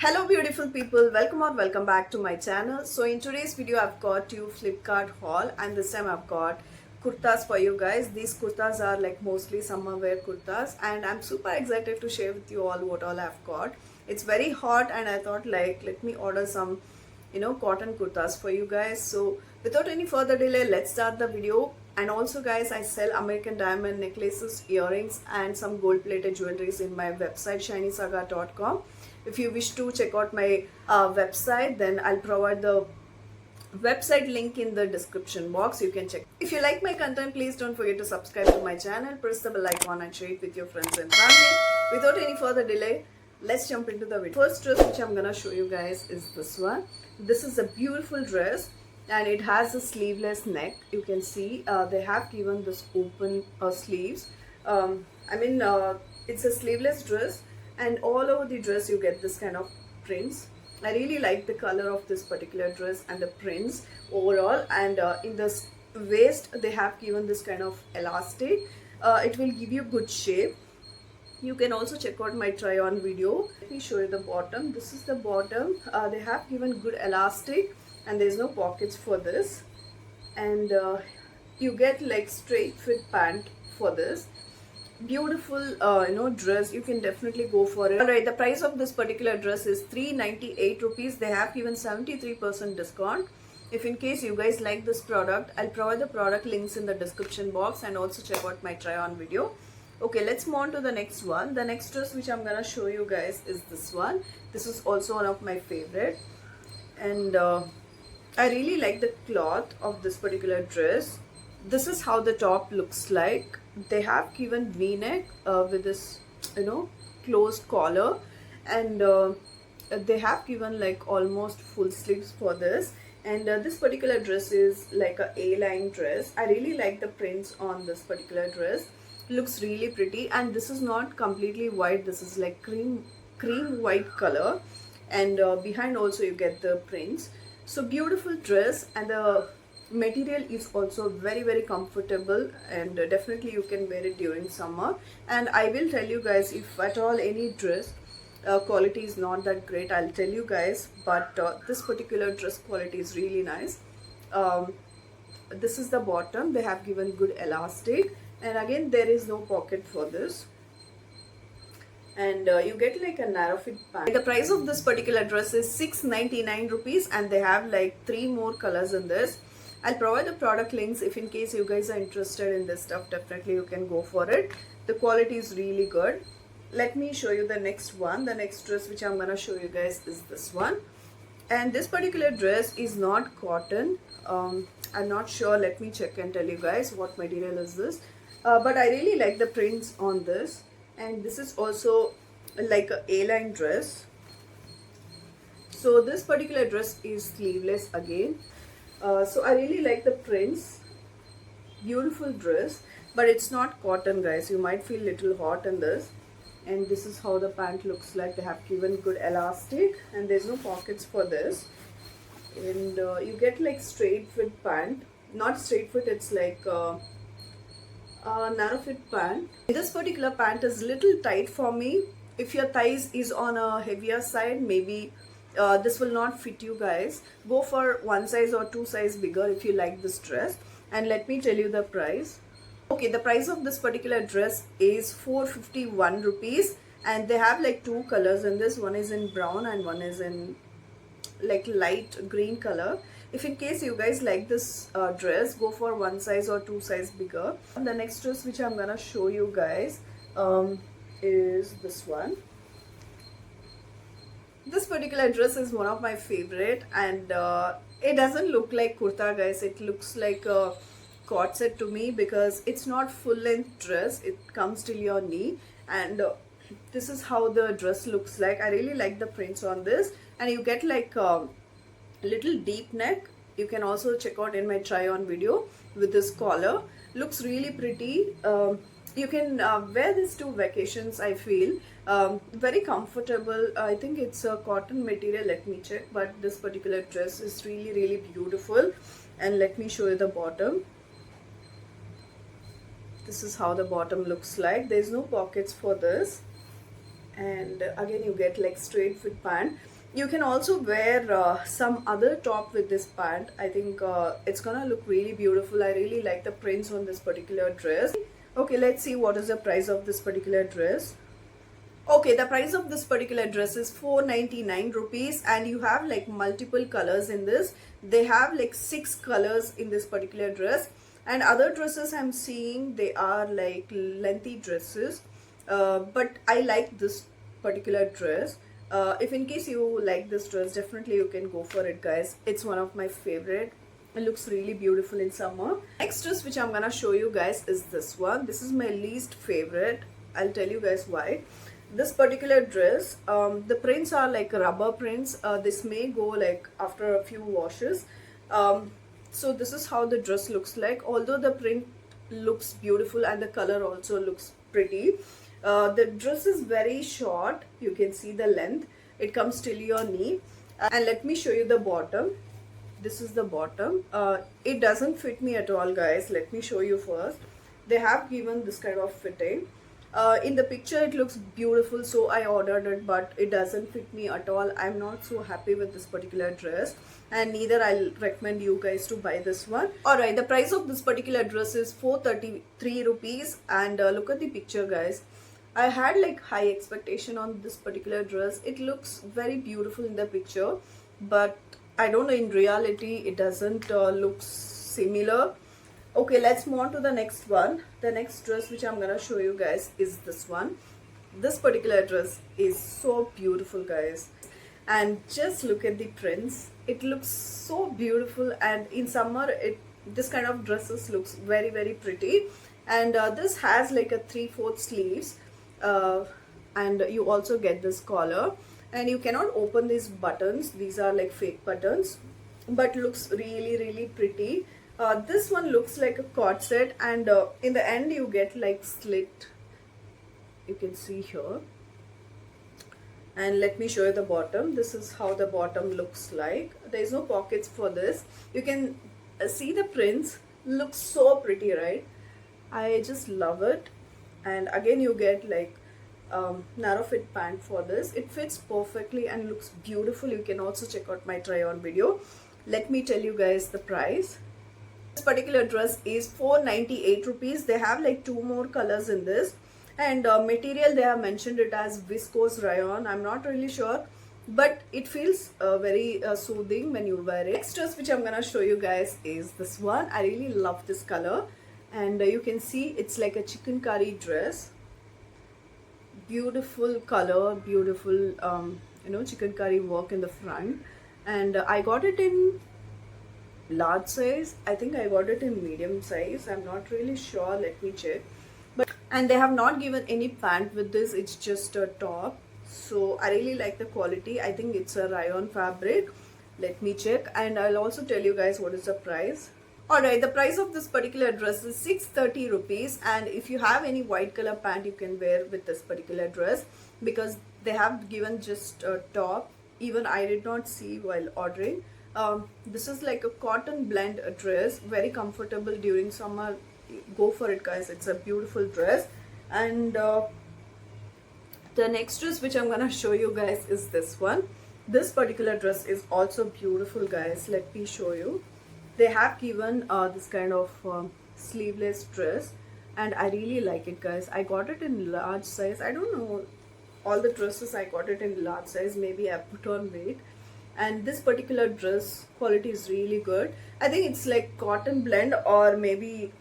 Hello beautiful people, welcome or welcome back to my channel. So in today's video I've got you Flipkart haul, and this time I've got kurtas for you guys. These kurtas are like mostly summer wear kurtas, and I'm super excited to share with you all what all I've got. It's very hot and I thought like let me order some cotton kurtas for you guys. So without any further delay, let's start the video. And also guys, I sell American diamond necklaces, earrings and some gold plated jewelries in my website shinysaga.com. If you wish to check out my website, then I'll provide the website link in the description box. You can check. If you like my content, please don't forget to subscribe to my channel, press the bell icon and share it with your friends and family. Without any further delay, let's jump into the video. First dress which I'm gonna show you guys is this one. This is a beautiful dress and it has a sleeveless neck. You can see they have given this open sleeves. It's a sleeveless dress, and all over the dress you get this kind of prints. I really like the color of this particular dress and the prints overall. And in the waist they have given this kind of elastic. It will give you good shape. You can also check out my try on video. Let me show you the bottom. This is the bottom. They have given good elastic and there's no pockets for this, and you get like straight fit pant for this. Beautiful dress. You can definitely go for it. Alright, the price of this particular dress is 398 rupees. They have given 73% discount. If in case you guys like this product, I'll provide the product links in the description box, and also check out my try on video. Okay, let's move on to the next one. The next dress which I'm gonna show you guys is this one. This is also one of my favorite, and I really like the cloth of this particular dress. This is how the top looks like. They have given v-neck with this closed collar, and they have given like almost full sleeves for this. And this particular dress is like a A-line dress. I really like the prints on this particular dress. Looks really pretty, and this is not completely white. This is like cream white color, and behind also you get the prints. So beautiful dress, and the material is also very comfortable, and definitely you can wear it during summer. And I will tell you guys, if at all any dress quality is not that great, I'll tell you guys, but this particular dress quality is really nice. This is the bottom. They have given good elastic, and again there is no pocket for this, and you get like a narrow fit pant. The price of this particular dress is 699 rupees, and they have like 3 more colors in this. I'll provide the product links. If in case you guys are interested in this stuff, definitely you can go for it. The quality is really good. Let me show you the next one. The next dress which I'm gonna show you guys is this one, and this particular dress is not cotton. I'm not sure. Let me check and tell you guys what material is this. But I really like the prints on this, and this is also like a A-line dress. So this particular dress is sleeveless again. So I really like the prints. Beautiful dress, but it's not cotton guys. You might feel little hot in this. And this is how the pant looks like. They have given good elastic, and there's no pockets for this. And you get like straight fit pant. Not straight fit, it's like narrow fit pant. This particular pant is little tight for me. If your thighs is on a heavier side, maybe this will not fit you guys. Go for 1 size or 2 size bigger if you like this dress. And let me tell you the price. Okay, the price of this particular dress is 451 rupees, and they have like 2 colors in this. One is in brown and one is in like light green color. If in case you guys like this dress, go for 1 size or 2 size bigger. The next dress which I'm gonna show you guys is this one. This particular dress is one of my favorite, and it doesn't look like kurta guys. It looks like a cord set to me, because it's not full length dress. It comes till your knee, and this is how the dress looks like. I really like the prints on this, and you get like a little deep neck. You can also check out in my try on video with this collar. Looks really pretty. You can wear this to vacations. I feel very comfortable. I think it's a cotton material. Let me check, but this particular dress is really beautiful. And let me show you the bottom. This is how the bottom looks like. There's no pockets for this, and again you get like straight fit pant. You can also wear some other top with this pant. I think it's gonna look really beautiful. I really like the prints on this particular dress. Okay, let's see what is the price of this particular dress. Okay, the price of this particular dress is 499 rupees, and you have like multiple colors in this. They have like 6 colors in this particular dress, and other dresses I'm seeing, they are like lengthy dresses, but I like this particular dress. If in case you like this dress, definitely you can go for it, guys. It's one of my favorite. It looks really beautiful in summer. Next dress which I'm gonna show you guys is this one. This is my least favorite. I'll tell you guys why. This particular dress, the prints are like rubber prints. This may go like after a few washes. So this is how the dress looks like. Although the print looks beautiful and the color also looks pretty, the dress is very short. You can see the length. It comes till your knee. And let me show you the bottom. This is the bottom. It doesn't fit me at all, guys. Let me show you first. They have given this kind of fitting. In the picture it looks beautiful, so I ordered it, but it doesn't fit me at all. I'm not so happy with this particular dress, and neither I'll recommend you guys to buy this one. Alright, the price of this particular dress is 433 rupees, and look at the picture, guys. I had like high expectation on this particular dress. It looks very beautiful in the picture, but I don't know, in reality it doesn't look similar. Okay, let's move on to the next one. The next dress which I'm gonna show you guys is this one. This particular dress is so beautiful, guys, and just look at the prints. It looks so beautiful, and in summer this kind of dresses looks very, very pretty. And this has like a 3/4 sleeves, and you also get this collar, and you cannot open these buttons. These are like fake buttons, but looks really, really pretty. This one looks like a corset, and in the end you get like slit. You can see here. And let me show you the bottom. This is how the bottom looks like. There is no pockets for this. You can see the prints. Looks so pretty, right? I just love it. And again you get like narrow fit pant for this. It fits perfectly and looks beautiful. You can also check out my try on video. Let me tell you guys the price. This particular dress is 498 rupees. They have like 2 more colors in this, and material they have mentioned it as viscose rayon. I'm not really sure, but it feels very soothing when you wear it. Next dress which I'm gonna show you guys is this one. I really love this color, and you can see it's like a chicken curry dress. Beautiful color, beautiful chicken curry work in the front, and I got it in large size. I think I got it in medium size. I'm not really sure. Let me check. And they have not given any pant with this. It's just a top. So I really like the quality. I think it's a rayon fabric. Let me check, and I'll also tell you guys what is the price. Alright, the price of this particular dress is 630 rupees, and if you have any white color pant you can wear with this particular dress, because they have given just a top. Even I did not see while ordering. This is like a cotton blend dress, very comfortable during summer. Go for it, guys. It's a beautiful dress. And the next dress which I'm gonna show you guys is this one. This particular dress is also beautiful, guys. Let me show you. They have given this kind of sleeveless dress, and I really like it, guys. I got it in large size. I don't know, all the dresses I got it in large size. Maybe I put on weight. And this particular dress quality is really good. I think it's like cotton blend, or maybe,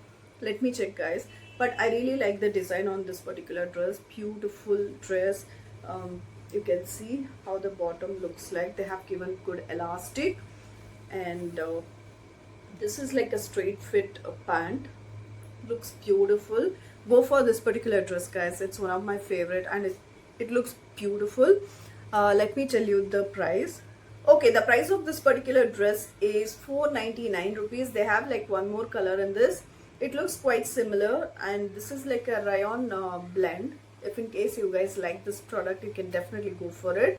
let me check, guys. But I really like the design on this particular dress. Beautiful dress. You can see how the bottom looks like. They have given good elastic, and this is like a straight fit pant. Looks beautiful. Go for this particular dress, guys. It's one of my favorite, and it looks beautiful. Let me tell you the price. Okay, the price of this particular dress is 499 rupees. They have like 1 more color in this. It looks quite similar, and this is like a rayon blend. If in case you guys like this product, you can definitely go for it.